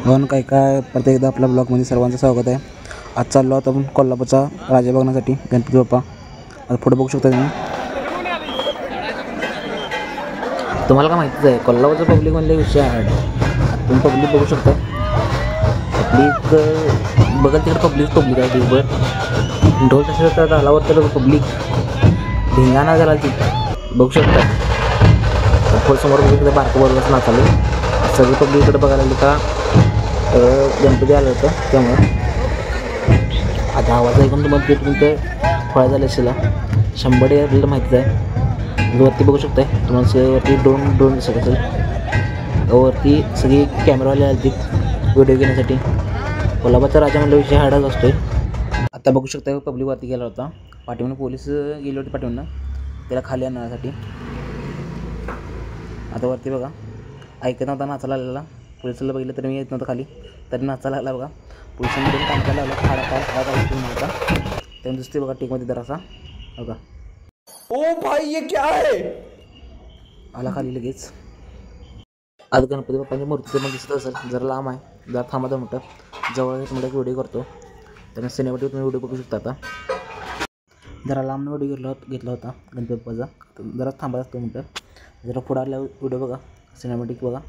म्हणून काय परत एकदा आपल्या ब्लॉगमध्ये सर्वांचं स्वागत आहे। आज चाललो आहोत आपण कोल्हापूरचा राजा बघण्यासाठी, गणपती बाप्पा। आता पुढे बघू शकता तुम्हाला काय माहितीच आहे, कोल्हापूरचं पब्लिक म्हणले विषय आहे। तुम्ही पब्लिक बघू शकता, पब्लिक बघा तिकडे पब्लिक आहे दिवसभर। ढोल तसं झाल्यावर तर पब्लिक धिंगाणा झाला ती बघू शकता। थोडं समोर बघू शकता, बारकं बरोबर नाचाले सगळी पब्लिक इकडे बघायला लागली का गणपती आलं होतं त्यामुळे। आता आवाज ऐकून तुम्हाला ते तुमचं फळ झालं असेल 100 आपल्याला माहितीच आहे। वरती बघू शकताय तुम्हाला वरती ड्रोन दिसत असेल, वरती सगळी कॅमेरावाले आले व्हिडिओ घेण्यासाठी। कोल्हापूरचा राजा म्हणलं विषय हाडाच असतोय। आता बघू शकता पब्लिक वरती गेला होता, पाठीमागून पोलीस गेले होते पाठीमागून त्याला खाली आणण्यासाठी। आता वरती बघा ऐकत नव्हता, नाचायला आलेला। पोलिसाला बघितलं तरी मी येत नव्हतं खाली, तरी नाचायला लागला बघा। पोलिसांनी पण काम करायला लागला, खाडा होता त्यामुळे दिसते बघा टेकमध्ये जरासा बघा। ओ भाई ये क्या है, आला खाली लगेच। आज गणपती बाप्पांची मूर्ती मग दिसत असेल, जरा लांब आहे, जरा थांबा मोठं जवळ तुम्हाला एक व्हिडिओ करतो, त्यामुळे सिनेमॅटिक तुम्ही व्हिडिओ बघू शकता। आता जरा लांब व्हिडिओ घेतला होता गणपती बाप्पाचा, जरा थांबा असतो मोठं, जरा पुढे आल्या व्हिडिओ बघा, सिनेमॅटिक बघा।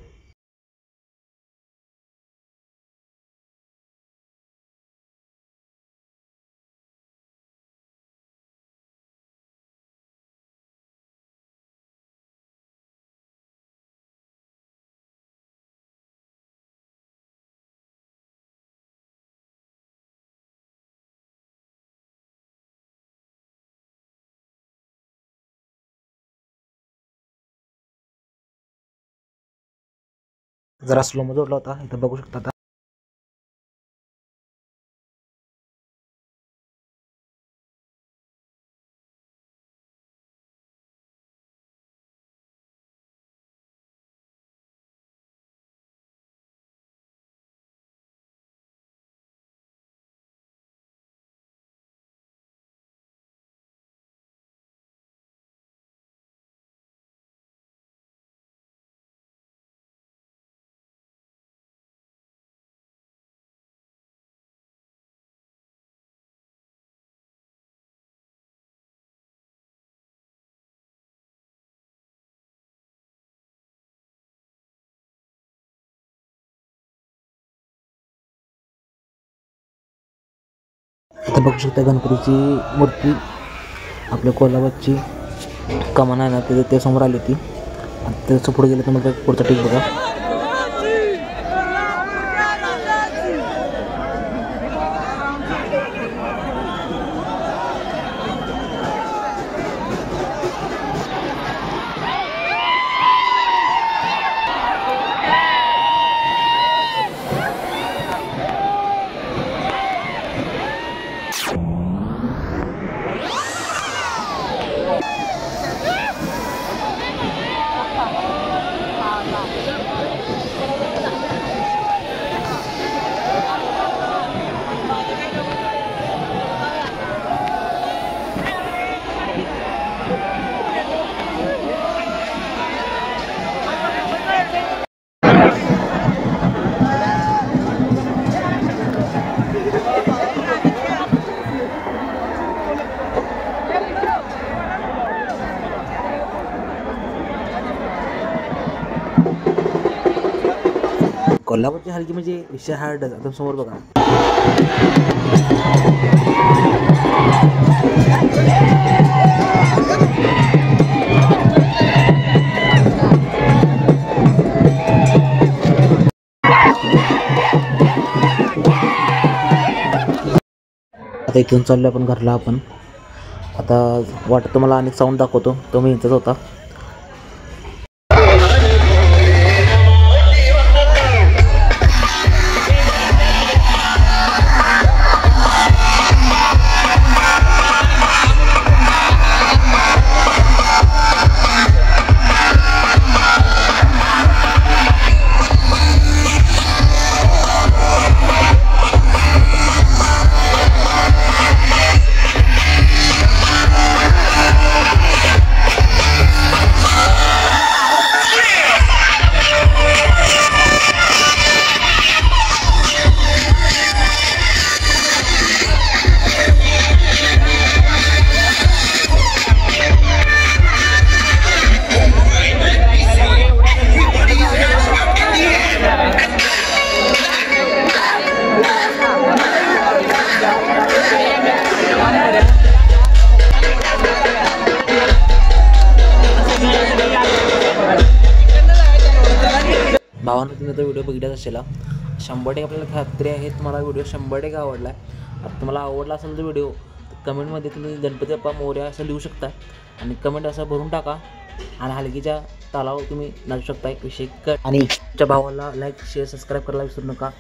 जरा स्लोमो जोडला होता, इथं बघू शकता। आता बघू शकता गणपतीची मूर्ती आपल्या कोल्हापूरची कमान आहे ना, ते समोर आली होती। त्याचं पुढे गेलं तर मग पुढचा टेक बघा। कोल्हापूरची हलकी म्हणजे विषय हार्डच। आता समोर बघा आता इथून चाललो आपण घरला। आपण आता वाटतं तुम्हाला अनेक साऊंड दाखवतो, तो मी इथंच होता। भावानं तुम्ही तो व्हिडिओ बघितलाच असेल 100% आपल्याला खात्री आहे तुम्हाला व्हिडिओ 100% आवडला आहे. आता तुम्हाला आवडला असेल तर व्हिडिओ कमेंटमध्ये तुम्ही गणपती बाप्पा मोरया असं लिहू शकता आणि कमेंट असं भरून टाका आणि हलगीच्या तालावर तुम्ही नाचू शकता. एक विषय कट आणि तुमच्या भावाला लाईक शेअर सबस्क्राईब करायला विसरू नका.